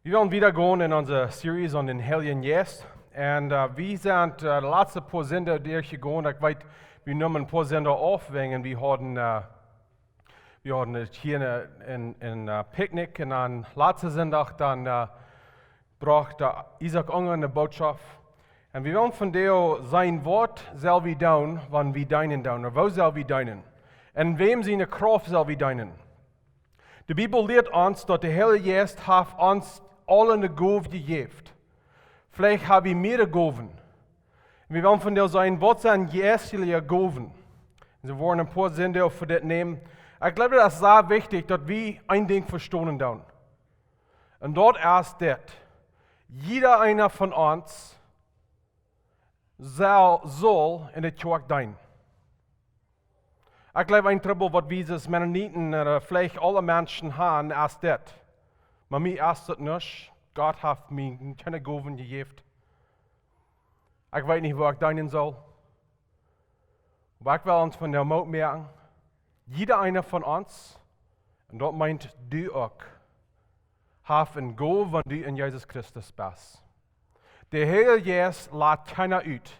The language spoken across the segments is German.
Wir wollen wieder gehen in unsere Series an den Heiligen Geist. Und wir sind die letzten paar Sender durchgegangen. Ich weiß, wir nehmen ein paar Sender auf, wegen wir hatten hier ein Picknick und am letzten Sonntag dann brachte Isaac Unger eine Botschaft. Und wir wollen von dir sein Wort soll wir tun, wann wir deinen tun, oder wo soll wir deinen? Und wem seine Kraft soll wir deinen? Die Bibel lehrt uns, dass der Heilige Geist hat uns alle eine Gabe gegeben. Vielleicht habe ich mehrere Gaben. Wir wollen von dir sein, was sind geistliche Gaben? Sie wollen ein paar Sender für das nehmen. Ich glaube, das ist sehr wichtig, dass wir ein Ding verstehen tun. Und dort ist das. Jeder einer von uns soll in der Kirche dienen. Ich glaube, ein Trouble, was wir als Mennoniten oder vielleicht alle Menschen haben, ist das. Aber mir ist das nicht. Gott hat mir keine Gaben gegeben. Ich weiß nicht, wo ich dienen soll. Aber ich will uns von der Mut merken, jeder einer von uns, und dort meint du auch, hat ein Gabe, wenn du in Jesus Christus bist. Der Heilige Geist lässt keiner aus.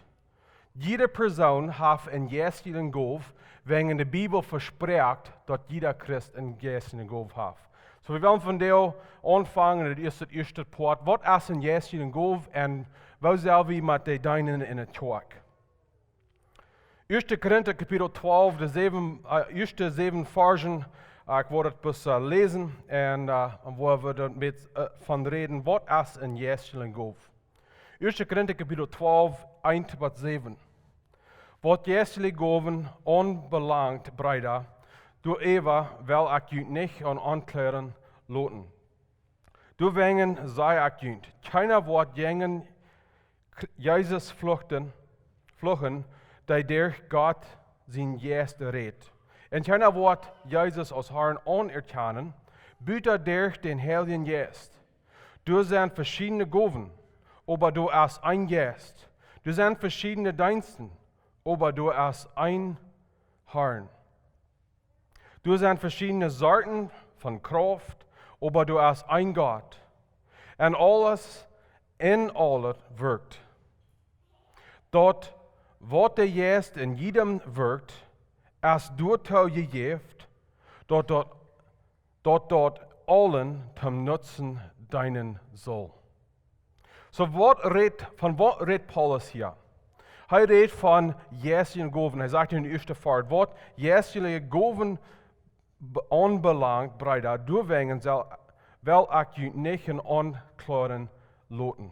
Jede Person hat einen geistlichen Gabe, wegen der Bibel verspricht, dass jeder Christ einen geistlichen Gabe hat. So wir wollen von dir anfangen, das erste Part. Was ist ein geistlichen Gabe und wo sollen wir mit den Deinen in der Kirche? 1. Korinta Kapitel 12, die ersten 7 Versen, ich werde das lesen und wo wir damit von reden, was ist ein geistlichen Gabe? 1. Korinta Kapitel 12, 1-7. Wat geestliche Gaven anbelangt, Brüder, du Eva will ich nicht an anklaren lassen. Du wegen sei ich jünt. Keiner wird gegen Jesus fluchen, der durch Gott sein Geist redet. Und keiner wird Jesus als Herrn anerkennen, büter durch den Heiligen Geist. Du sind verschiedene Gaven, aber du hast ein Geist. Du sind verschiedene Diensten, aber du hast ein Herrn. Du sind verschiedene Sorten von Kraft, aber du hast ein Gott. Und alles in alles wirkt. Dort, was der Geist in jedem wirkt, ist durchgegeben, dort allen zum Nutzen deinen soll. So, von was redet Paulus hier? Er redet von geistlichen Gaven. Er sagt in der ersten Vers, was geistliche Gaven anbelangt, Brüder, deswegen will ich nicht in anklaren lassen.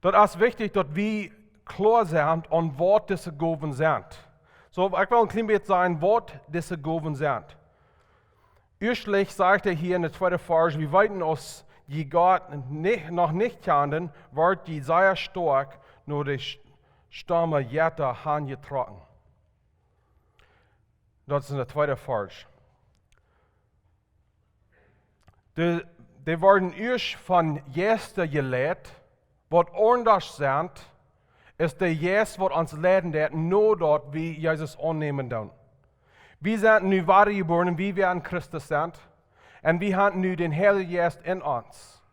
Das ist wichtig, dass wir klar sind, an was diese Gaven sind. So, ich will ein klein bisschen sagen, was diese Gaven sind. Erstlich sagt er hier in der zweiten Vers, wir weiten uns, die Gott noch nicht kennen, wird die sehr stark nur die Stamme Jätter herangetragen. Das ist in der zweiten Vers. Die werden erst von Gästen gelehrt, was anders sind, ist der Geist, was uns lehren wird, nur dort, wie Jesus annehmen tun. Wir sind nun wiedergeboren, wie wir in Christus sind, und wir haben nun den Heiligen Geist in uns.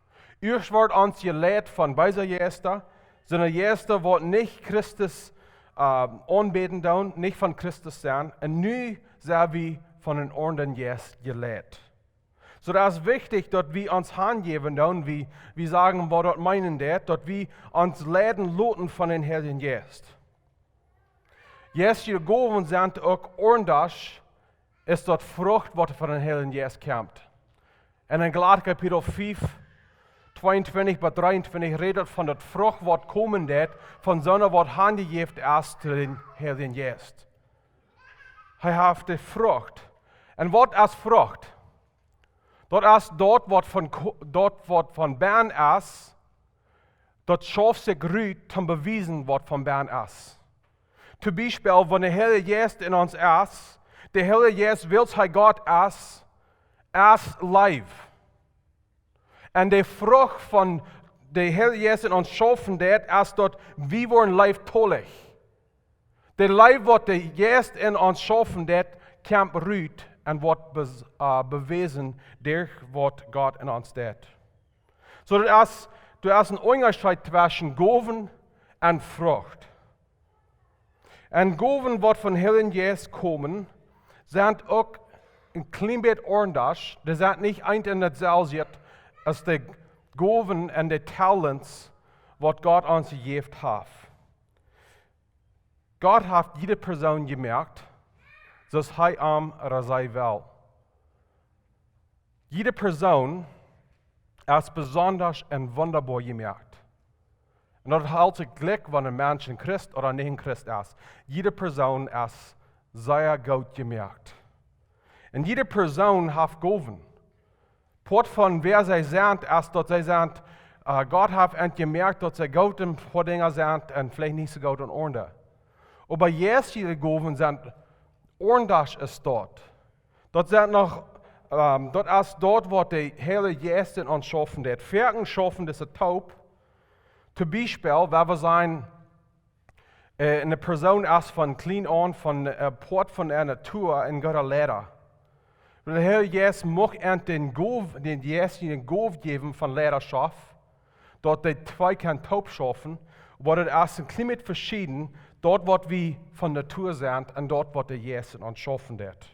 Erst wird uns gelehrt von bösen Gästen, sondern Gäste, die nicht Christus anbeten tun, nicht von Christus sind, und nun sind wir von den anderen Geist gelehrt. So, das ist wichtig, dass wir uns hingeben tun, wir sagen, was dort meinen, dass wir uns leiten lassen von den Heiligen Geist. Geistliche Gaben sind auch anders, ist dort Frucht, was von den Heiligen Geist kommt. Und in Galater Kapitel 5, 22-23 redet von der Frucht, was kommen wird, von so einer, was hingegeben ist zu den Heiligen Geist. Er hat die Frucht. Und was ist Frucht? Das ist dort, was von Bern ist, dort schafft sich Grüt, zum bewiesen, was von Bern ist. Zum Beispiel, wenn der Heilige Geist in uns ist, der Heilige Geist will, dass Gott ist live. Und die Frucht von der Heilige Geist in uns schaffen, ist dort, wir wollen live tollig. Der Live, was der Geist in uns schaffen, kommt Rüt und wird bewiesen durch was Gott in uns tut. So du hast einen Unterschied zwischen Gowen und Frucht. Und Gowen, die von Herrn Jesus kommen, sind auch ein klein bisschen anders. Die sind nicht ein in dasselbe als die Gowen und die Talents, was Gott uns gegeben hat. Gott hat jede Person gemerkt, dass er arm oder sei will. Jede Person ist besonders und wunderbar gemerkt. Und das hält sich Glück, wenn ein Mensch ein Christ oder nicht ein Christ ist. Jede Person ist sehr gut gemerkt. Und jede Person hat Gowen. Port von wer sie sind, ist, dass sie sind, Gott hat gemerkt, dass sie gut in paar Dinge sind und vielleicht nicht so gut in Ordnung. Aber Jeistliche Gowen sind ordentlich ist dort. Dort sind noch, dort ist dort, wo die Heilige Geist in uns schaffen, der Ferken schaffen, das ist taub. Zum Beispiel, wenn wir sein, eine Person ist von klein an, von Port von der Natur in Gottes Lehrer. Und der Heilige Geist möchte den Jeistlichen Gowen geben von Lehrerschaft, dort die zwei kann taub schaffen, aber das ist ein klein verschieden, dort, wo wir von Natur sind und dort, wo der Geist in uns schaffen wird.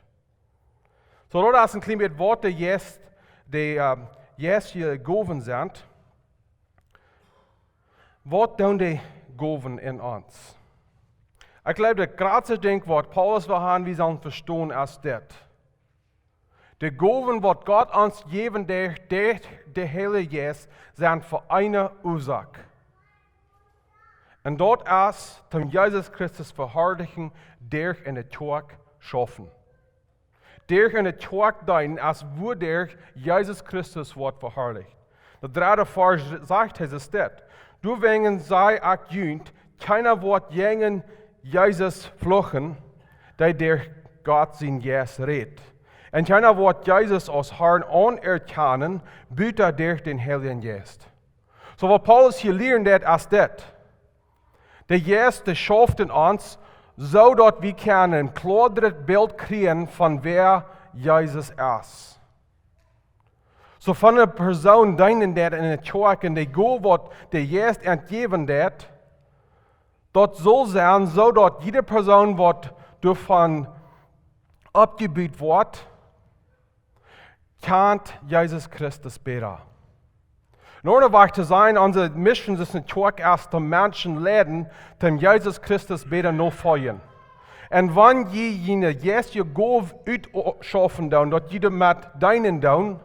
So, dort ist ein klein bisschen Wort, die Jeistliche Gowen sind. Was tun die Gowen in uns? Ich glaube, das größte Ding, was Paulus will haben, wir sollen verstehen, ist das. Die Gowen, was Gott uns geben, der Heilige Geist, sind für eine Ursache. Und dort ist, um Jesus Christus verherrlichen, durch eine Tag schaffen. Durch eine Tag dein, als wo durch Jesus Christus wird verherrlicht. Der dritte Vers sagt, es das. Du wegen sei akjünt, keiner wird gegen Jesus fluchen, der durch Gott sein Jes redet. Und keiner wird Jesus als Herrn anerkennen, büter durch den Heiligen Geist. So, was Paulus hier lernt, ist das. Der Geist, der schafft in uns, so dass wir ein klareres Bild kriegen von wer Jesus ist. So von einer Person, deinen der in der Tag, in der Go, was der Geist entgeben wird, dort soll sein, so dass jede Person, was davon abgebildet wird, kennt Jesus Christus besser. In order zu sein, unsere Mission ist natürlich erst den Menschen leiden, dem Jesus Christus besser nachfolgen. Und wenn jene Jeistliche Gowen ausschaffen, dass jeder mit deinen tun,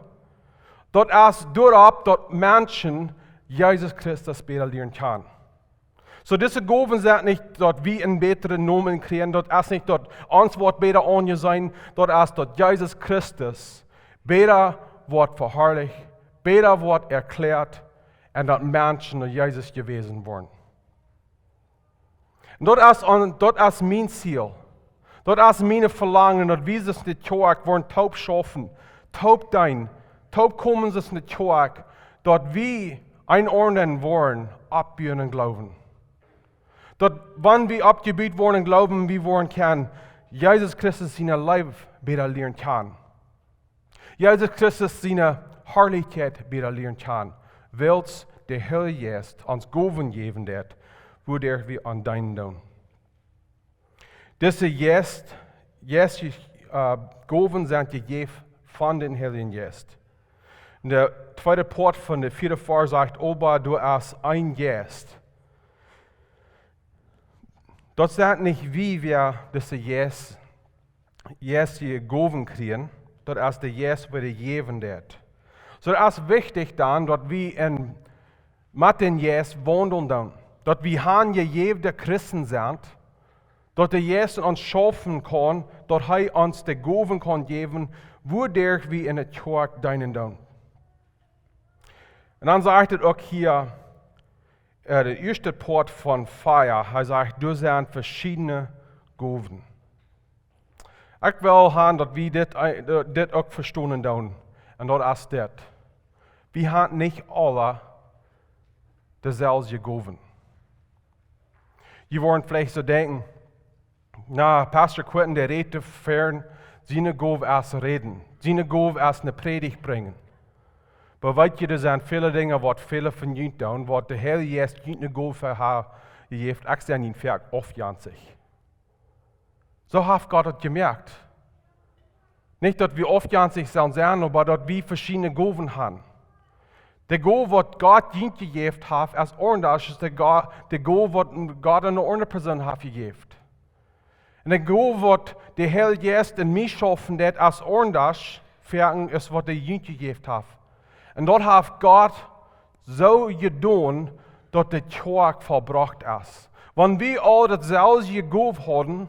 dort ist dort, dass Menschen Jesus Christus besser lernen kann. So diese Gowen sind nicht, dass wir einen besseren Namen kriegen, dort ist nicht, dass uns wird besser angesehen, dort ist, dass Jesus Christus besser wird verherrlicht, besser wird erklärt und dass Menschen durch Jesus gewesen wurden. Und dort ist mein Ziel. Dort ist meine Verlangen, dass wir es nicht tun, wollen taub schaffen, taub dein, taub kommen es nicht tun, dass wir einordnen wollen, abbiegen und glauben. Dort, wenn wir abgebiet wollen und glauben, wir wollen können, Jesus Christus seine Leib besser lernen kann. Jesus Christus seine Herrlichkeit besser lernen kann, weil es der Heilige Geist uns Gowen geben wird, wo der wir an deinen tun. Diese Gowen sind gegeben von den Heiligen Geist. Und der zweite Part von der 4. Vers sagt, aber du hast ein Geist. Dort sind nicht wie wir diese Jeistliche Gowen kriegen, dort ist der Geist wieder gegeben wird. So es ist wichtig dann, dass wir mit den Geist wandeln dann. Dass wir gegeben Christen sind, dass der Geist uns schaffen kann, dass er uns die Gowen kann geben, wodurch wir in der Tag dienen dann. Und dann sagt er auch hier, der erste Part von Feier, er sagt, du sind verschiedene Gowen. Ich will haben, dass wir das auch verstehen dann. Und das ist das. Wir haben nicht alle dieselbe Gowen. Die wollen vielleicht so denken, na, Pastor Quentin, der redet fern, seine Gowen erst reden, seine Gowen erst eine Predigt bringen. Maar weet je, er zijn vele dingen wat vele van jullie doen, wat de Heer Jezus jullie Gowen haar geeft, ik zijn niet vaak afjanzig. Zo heeft God het gemerkt. Nicht, dass wir afjanzig zijn, aber dass wir verschiedene Gowen haben. Der Gow, wat Gott ihnen gegeben hat, als anders ist der Gow, wat Gott an eine andere Person hat gegeben. Und der Gow, wat der Herr Jesus in mich schaffen hat, als anders, fertig ist, was der ihnen gegeben hat. Und dort hat Gott so getan, dass der Tag verbracht ist. Wenn wir all dasselbe Gow haben,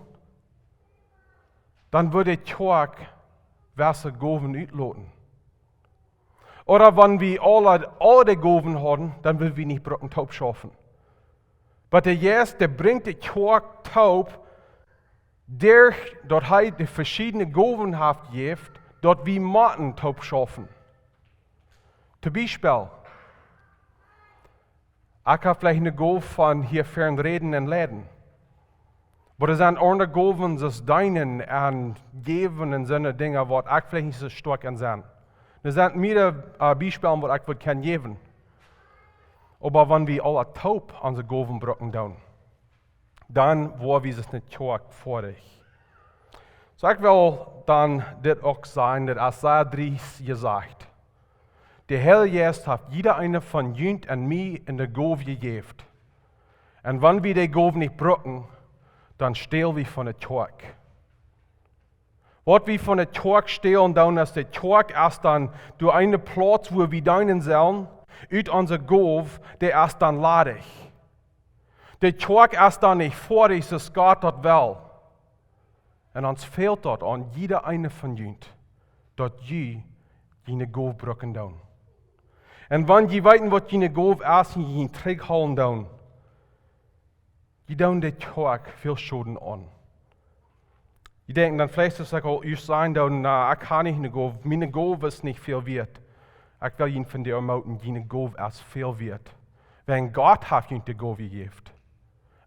dann wird der Tag welche Gowen uitloten. Oder wenn wir alle Gowen haben, dann will wir nicht Brücken taub schaffen. Aber der Jesus, der bringt den Tag taub, der dort die verschiedene Gowen hat gegeben, dort wir Matten taub schaffen. Zum Beispiel, ich habe vielleicht eine Gow von hier fern reden und leiden. Aber es sind andere Gowen, das deinen und geben und so Dinge, was ich vielleicht nicht so stark an sind. Das sind mehrere Beispiele, was ich kann geben. Aber wenn wir alle taub an die Gowen brücken tun, dann wollen wir es nicht stark vor dich. So ich will dann das auch sagen, dass Jesaja 3 gesagt, der Herr Jesus hat jeder eine von Jünd und mir in der Gow gegeben. Und wenn wir die Gow nicht brücken, dann stehlen wir von der Tag. Was wir von der Tag stehlen, dann ist der Tag erst dann durch einen Platz, wo wir deinen sollen, uit unser Gow, der erst dann ladig. Der Tag erst dann nicht vor ist, dass Gott dort will. Und uns fehlt dort an jeder eine von Jünd, dort je jene Gow brücken down. Und wenn je weiten, was jene Gow erst in jene Trick holen down, die doen den Tag viel Schulden an. Die denken dann vielleicht, dass ich sagen, na, ich kann nicht eine Gow, meine Gow ist nicht viel wert. Ich will ihnen von der ermauten, jene Gow erst viel wert. Wenn Gott hat ihnen die Gow gegeben.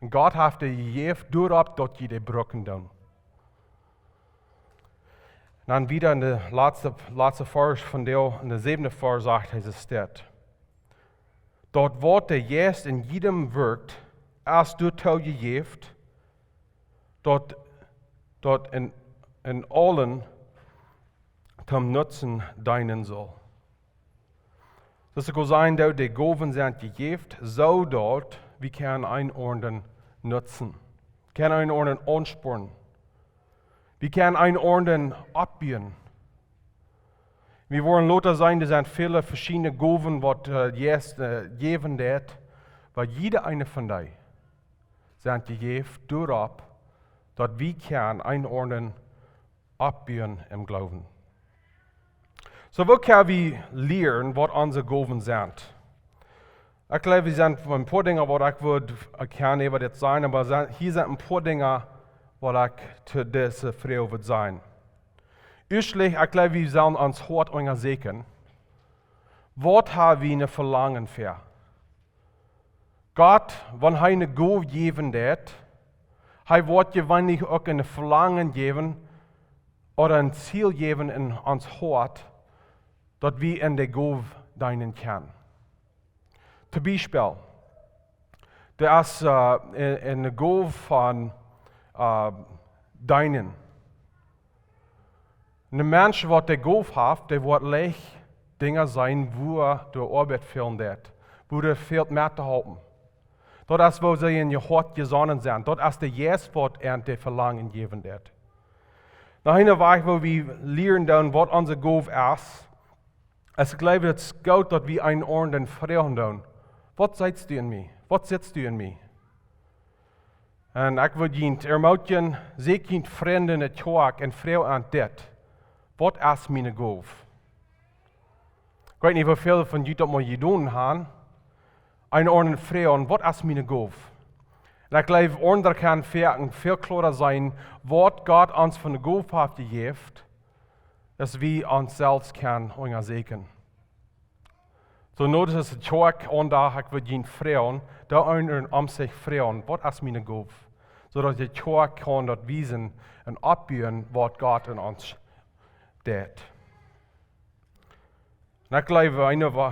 Und Gott hat die gegeben, durchab, dort die Brücken tun. Dann wieder in der letzte Vers von der, in der 7. Vers sagt es steht. Dort wird der Jesus in jedem wirkt, als du gegeben, dort in allen zum Nutzen deinen soll. Das soll sein, dass die Gowen sind gegeben, so dort, wir können einordnen nutzen. Wir können einordnen anspornen. Wir können einordnen abbiegen. Wir wollen lauter sein, da sind viele verschiedene Gowen, was Jesus geben wird, weil jeder eine von denen sind gegeben, durchab, dass wir können einordnen, abbiegen im Glauben. So, wo können wir lernen, was unsere Gowen sind? Ich glaube, wir sind ein paar Dinge, was ich würde erkennen, was das sein, aber hier sind ein paar Dinge, was ich zu dieser Frau wird sein. Erstlich, ich glaube, wir sollen uns hart untersuchen. Was haben wir eine Verlangen für? Gott, wenn er eine Gow geben wird, er wird gewöhnlich auch eine Verlangen geben oder ein Ziel geben in uns Hart, dass wir in der Gow dienen können. Zum Beispiel, da ist in der Gow von dienen. Ein Mensch, der die Gow hat, der wird leicht Dinge sein, wo er durch Arbeit fehlen wird, wo er fehlt mehr zu halten. Dort ist, wo sie in ihr Hort gesonnen sind. Dort ist der Jesus-Wort der Verlangen geben wird. Nach einer Weile, wo wir lernen, was unser Gow ist, ich glaube, es ist gut, dass wir einen ordentlichen Fragen tun. Was sagst du in mir? Was sitzt du in mir? Und ich würde Ihnen ermutigen, seht Ihnen Freunde in der Tag und Frau an das. Was ist meine Gow? Ich weiß nicht, wie viele von Ihnen das mal getan haben. Eine ordentliche Frau, was ist meine Gow? Und ich glaube, andere kann viel klarer sein, was Gott uns von der Gow hat gegeben, dass wir uns selbst untersuchen. So nur dass es Tag und da ich würde Ihnen fragen, da einen sich fragen, was ist meine Gow? So dass der Tag kann dort wiesen und abbiegen, was Gott in uns tut. En ik geloof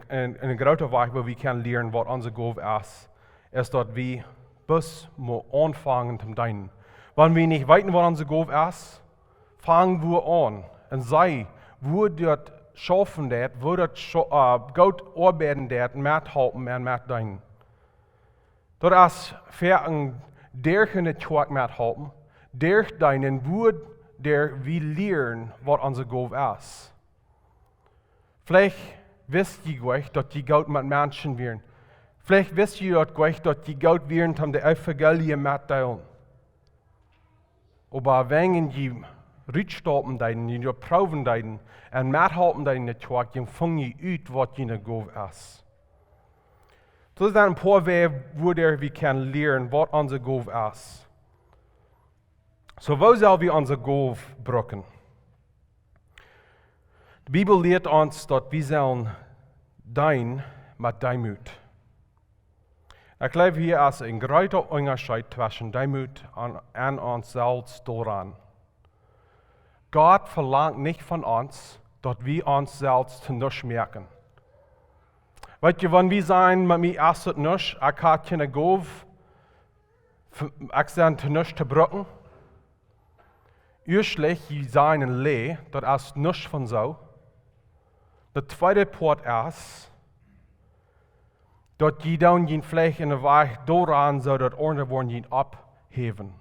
een grote weg waar we kunnen leren wat onze gaven is dat we bus moeten aanvangen te dienen. Wanneer we niet weten wat onze gaven is, fangen we aan. En zij, wo dat schaffen dat, wo dat goed arbeiten dat, met helpen en met dienen. Dat is voor een dergelijke twak met helpen, derg dienen, wo der we leren wat onze gaven is. Vielleicht wisst je gleich, dat je goed met mensen werden. Vielleicht wisst je dat gleich, dat je goed werden om de Evangelie mitteilen. Aber wenn je Rückstoppen deiden, je proeven deiden, en methelpen deiden het twak, dan vang je uit wat je gaven is. Dat is dan een paar wegen waar we kunnen leren wat onze gaven is. So, wo zullen we onze gaven gebruiken? De Bibel leert ons dat we zullen dienen met deemoed. Ik geloof hier is een grote onderscheid tussen deemoed en onszelf dooraan. God verlangt niet van ons dat we onszelf te niks merken. Weet je, wanneer we zijn met mij als het niks, ik had geen gaaf, ik zijn te niks te gebruiken. Eerlijk, je zijn een lee, dat is niks van zo. De tweede poort is, dat je dan je vlees in de weg dooraan zou dat andere worden je opheven.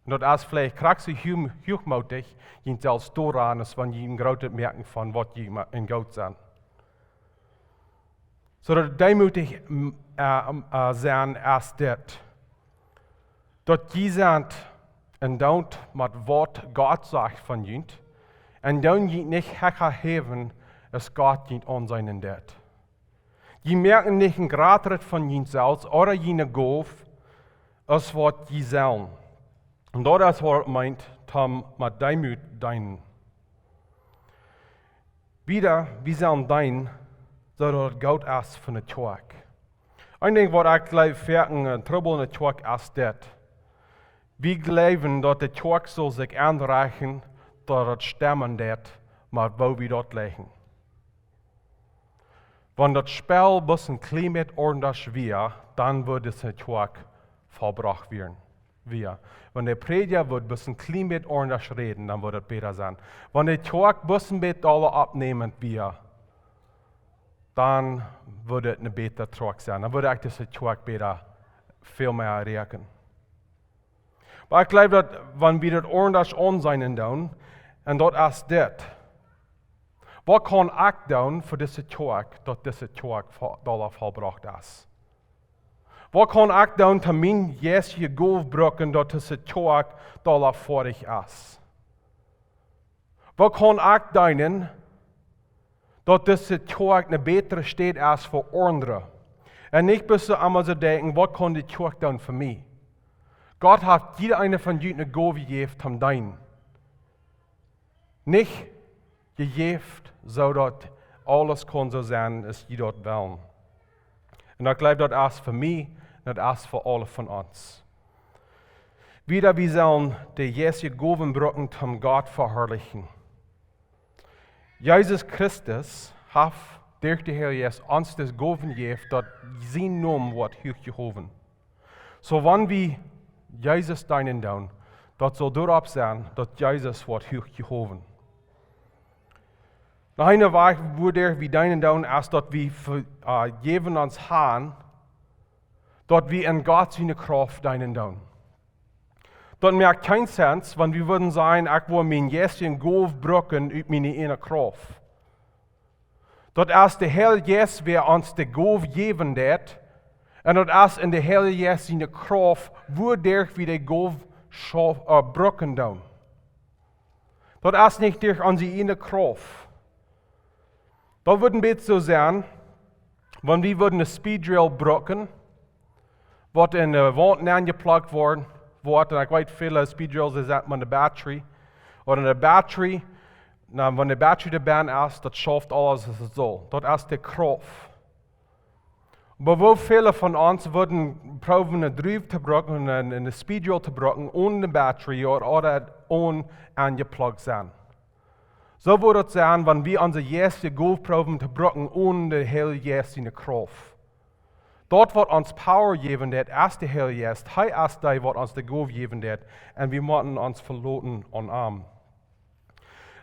En dat is vlees krijgt ze hoogmoedig, je zelfs dooraan is wanneer je een grote merken van wat je in goud zijn. Zodat deemoedig zijn is dit. Dat je zegt en doet met wat God zegt van je. En dan je niet hekker heven, is God niet aan zijn in dit. Je merkt niet een graad van jezelf, of je gaaf, als wat je zelf. En dat is wat het meint, om met deemoed dienen. Wieder, we zullen dienen, zodat het goud is van het twak. Ik denk wat ik geloof, voor een trouble in het twak is dit. We geloven dat het twak zal zich aanreiken, dat het stemmen dat, maar waar we dat leggen. Wanneer dat spel bis een klein beetje ordentlich weer, dan wordt het twak volbracht weer. Wanneer de prediker wordt bis een klein beetje ordentlich reden, dan wordt het beter zijn. Wanneer de twak bis een beetje alle opnemen weer, dan wordt het een beter twak zijn. Dan wordt het twak beter veel meer rekenen. Maar ik geloof dat wanneer we dat ordentlich aan zijn en doen, en dat is dit. Wat kan ik doen voor deze twak, dat deze twak volbracht is? Wat kan ik doen om mijn Jeistliche Gowen gebruiken, dat deze twak vorig is? Wat kan ik doen, dat deze twak een betere staat is voor anderen? En niet bis allemaal zo denken, wat kan die twak doen voor mij? God heeft jeder eine van jullie een gaven gegeven om dienen. Niet gegeven, zodat alles kon zo zijn als je dat wil. En ik geloof dat is voor mij, dat is voor alle van ons. Wieder, we zullen de Jeistliche Gowen gebruiken om God verherrlichen. Jezus Christus heeft door de Heer Jezus ons de Gowen gegeven, dat zijn naam wordt hooggehoven. So wanneer we Jezus dienen doen, dat zal doorop zijn dat Jezus wordt hooggehoven. Nog een weg waar we dienen doen is dat we geven ons aan dat we in God zijn kracht dienen doen. Dat maakt geen sens, want we würden zeggen, ik wil mijn Jeistliche Gowen gebruiken uit mijn ene kracht. Dat is de Heer Jezus weer ons de Gowen geven dat, en dat is in de Heer Jezus zijn kracht, waardoor we de Gowen gebruiken doen. Dat is niet door onze ene kracht. Dat wordt een beetje zo zijn, want we worden een speedrail gebruiken, wat in de wand aangeplakt wordt, en ik weet veel speedrails zijn met de batterie. Of de batterie, wanneer de batterie erbij is, dat schaft alles als het zal. Dat is de kracht. Maar wo vele van ons worden proberen een drive te gebruiken, een speedrail te gebruiken, ohne de batterie, of dat on aangeplakt zijn. So würde es sein, wenn wir unsere Jeistliche Gowen proben zu brücken ohne die Heilige Geist seine Kraft. Dort wird uns Power geben, das erst der Heilige Geist, hei erst der wird uns die Gowen geben, und wir müssen uns verloten und arm.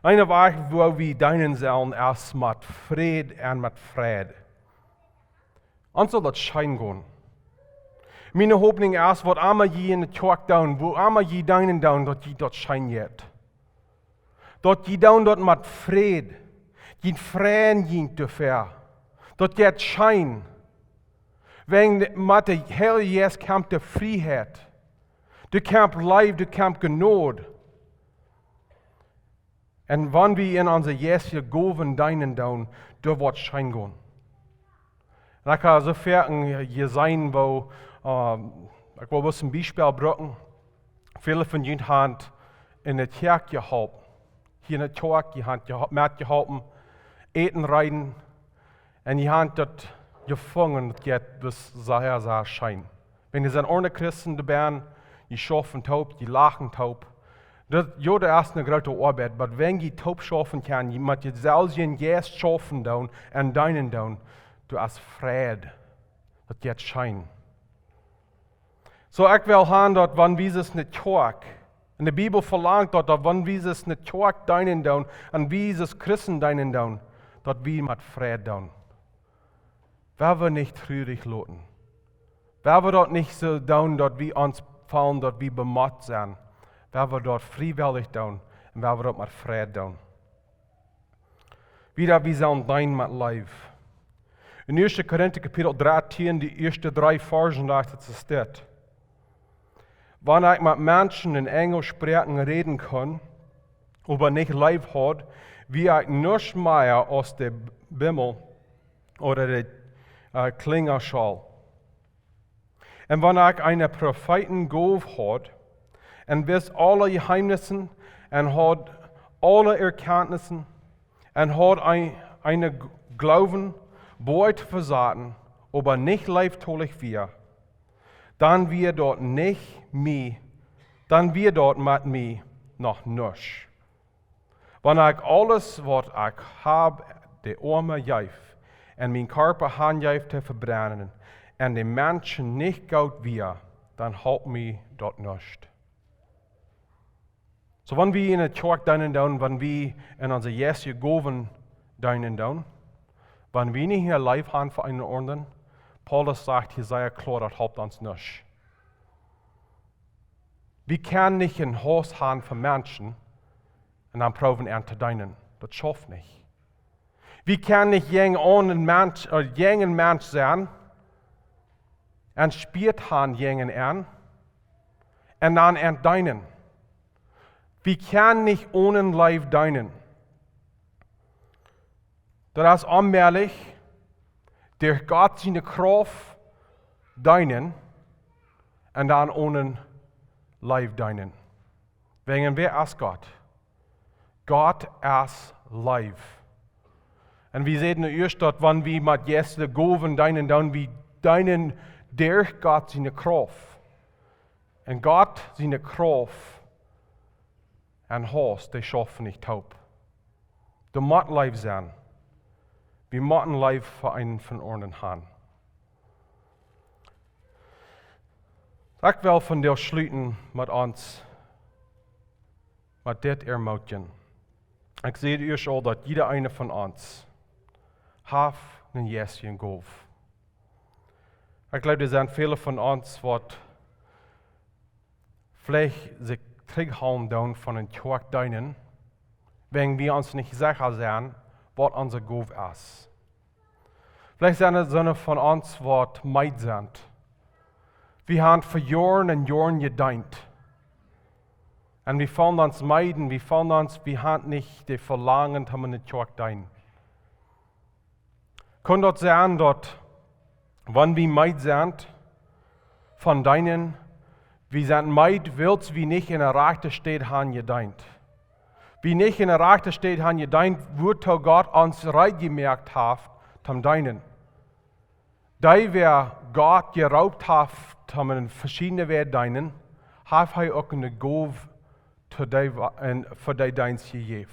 Eine Weg, wo wir deinen sollen, erst mit Fried und mit Fried. Uns soll das schein gehen. Meine Hoffnung ist, was immer je in der Kirche down, wo immer je deinen down, dort je dort schein geht. Dort je down dort mit Fried, je Frieden je dafür. Dort geht schein. Wegen mit der Heilige Geist kommt die Freiheit. Du kommt Leib, du kommt Gnade. Und wenn wir in unsere Jeistliche Gowen deinen down, da wird schein gehen. Und ich kann so fertig hier sein, wo ich will ein Beispiel bringen. Viele von ihnen haben in der Kirche geholfen. Hier in der Kirche haben mitgeholfen, eten, reiten. Und die haben das gefangen, das sehr schein. Wenn sie ohne Christen dabei die schaffen taub, die lachen taub. Das ist eine große Arbeit, aber wenn die taub schaffen kann, die mit dir selbst in Geist schaffen down und deinen down, du hast Fried. Das geht schein. So, ich will haben, dass wenn wir es nicht tun, in der Bibel verlangt, dass wenn wir es nicht tun, deinen down, und wir es Christen deinen down, dass wir mit Fried down. Wer wir nicht traurig loten. Wer wir dort nicht so down, dass wir uns fallen, dass wir bemott sind. Wer wir dort freiwillig down, und wer wir dort mit Fried down. Wieder, wir sollen dein mit Leib. In 1. Korinta Kapitel 13, die ersten 3 Versen, da steht, wenn ich mit Menschen in Englisch sprechen reden kann, aber nicht Leib hat, wie ich nichts mehr aus der Bimmel oder der Klingerschall. Und wenn ich eine Prophetengabe hat, und wisst alle Geheimnisse, und hat alle Erkenntnisse, und hat eine Glauben, Beut versaten, aber nicht leibtolich wir, dann wir dort nicht mir, dann wir dort mit mir noch nichts. Wenn ich alles, was ich habe, der Arme jäuf, und mein Körper handjäuf zu verbrennen, und den Menschen nicht gaut wir, dann halt mir dort nicht. So, wenn wir in der Kirche deinen down, wenn wir in unserer Jeistliche Gowen deinen down, wenn wir nicht hier live haben für einen Orden, Paulus sagt, hier sei klar, das helpt uns nicht. Wir können nicht ein Haus haben für Menschen und dann proben zu dienen. Das schafft nicht. Wir können nicht jenen Mensch sein und spielt haben jenen an und dann dienen. Wir können nicht ohne Leib dienen. Das ist unmöglich, durch Gott seine Kraft dienen und dann ohne Leib dienen. Wegen wer ist Gott? Gott ist Leib. Und wir sehen erst, dass wenn wir mit Jeistliche Gowen dienen, dann wir dienen durch Gott seine Kraft. Und Gott seine Kraft und Haus, die schaffen nicht taub. Du musst Leib sein. Wir müssen Leib für einen von uns haben. Ich will von dir schließen mit uns, mit dit ermutigen. Ich sehe dir schon, dass jeder eine von uns hat einen Jeistlichen Gowen. Ich glaube, es sind viele von uns, die vielleicht sich zurückhalten von den Kirche dienen, wenn wir uns nicht sicher sind, was unser Gowen ist. Vielleicht sind es solche von uns, die Meid sind. Wir haben für Jahren und Jahren gedient. Und wir wollen uns meiden, wir haben nicht die Verlangen, haben in der Kirche dienen. Kann dort sein, dass, wenn wir Meid sind, von deinen, wir sind Meid, willst wir nicht in der Rechte steht haben gedient. Wie nicht in der Rechte steht haben gedient, wird Gott uns reingemerkt hat, zum Deinen. Da wir Gott geraubt hat, haben in verschiedene Wege deinen, hat er auch eine Gabe für die Deins gegeben.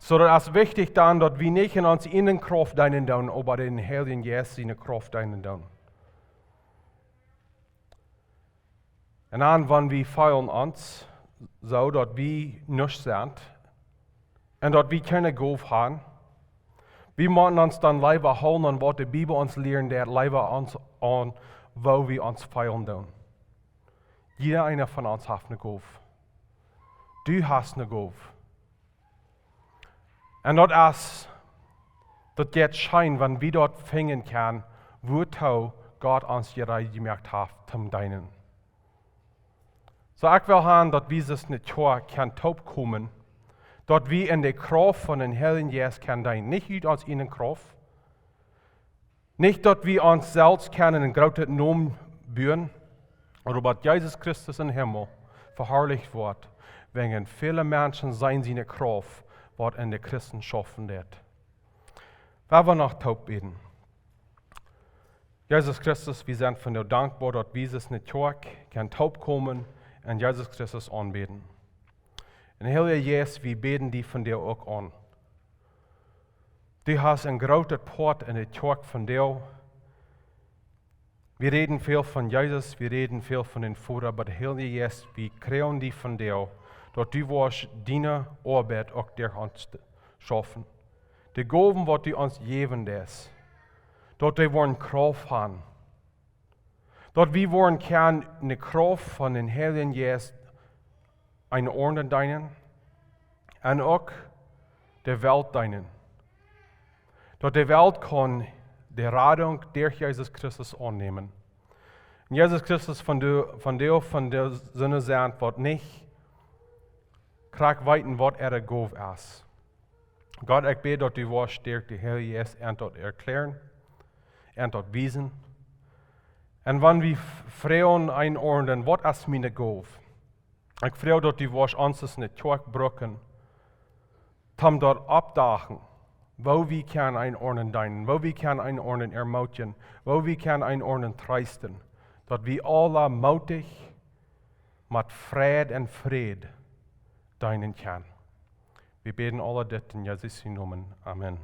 So dat is wichtig dan dat we niet in ons eigen kracht dienen doen, aber den Heiligen Geist seine Kraft dienen doen. En dan wanneer we feilen ons, zo dat we niets zijn, en dat we kunnen geloof hebben, we moeten ons dan leven houden aan wat de Bibel ons leert, dat leven ons aan waar we ons feilen doen. Jeder einer van ons heeft een geloof. Du hast een geloof. En dat gaat schijn, wanneer we dat vingen kan, woordhou God ons gerecht gemaakt heeft zum dienen. So ik wil gaan dat we das niet kan opkomen, dat we in de kracht van den Heiligen Geist kan dienen. Niet uit ons in kracht. Niet dat we ons zelfs kunnen een grote naam bouwen, maar dat Jezus Christus in Himmel verherrlicht wordt, wegen viele Menschen zijn zijn kracht, wat in de Christen schaffen deed. We willen nog taub beten. Jezus Christus, we zijn van jou dankbaar dat we das niet kan taub komen en Jezus Christus aanbeten. En Heilige Geest, we beten die van jou ook aan. Du hast een grote poort in de kerk van jou. We reden veel van Jezus, we reden veel van den Vader, maar Heilige Geest, we krijgen die van jou, dat du was deine arbeid ook door ons schaffen. De gaven wat du ons geven is, dat we worden kracht hebben. Dat we worden kan de kracht van den Heiligen Geest een orde dienen en ook de wereld dienen. Dat de wereld kan de radung door Jezus Christus aannemen. En Jezus Christus van de Sinne zijn wat niet krijg weten wat geloof is. God, ik bid dat u was sterk de Heilige Geest en tot erklären en tot wijzen. En wanneer we vragen einordnen, wat is mijn geloof? Ik vraag dat u was ons niet terugbreken, om dat opdagen, waar we kan einordnen dienen, waar we kan einordnen ermoedigen, waar we kan einordnen troosten, dat we alle moedig met vrede en vrede dienen kan. We beten alle dit in Jezus' naam. Amen.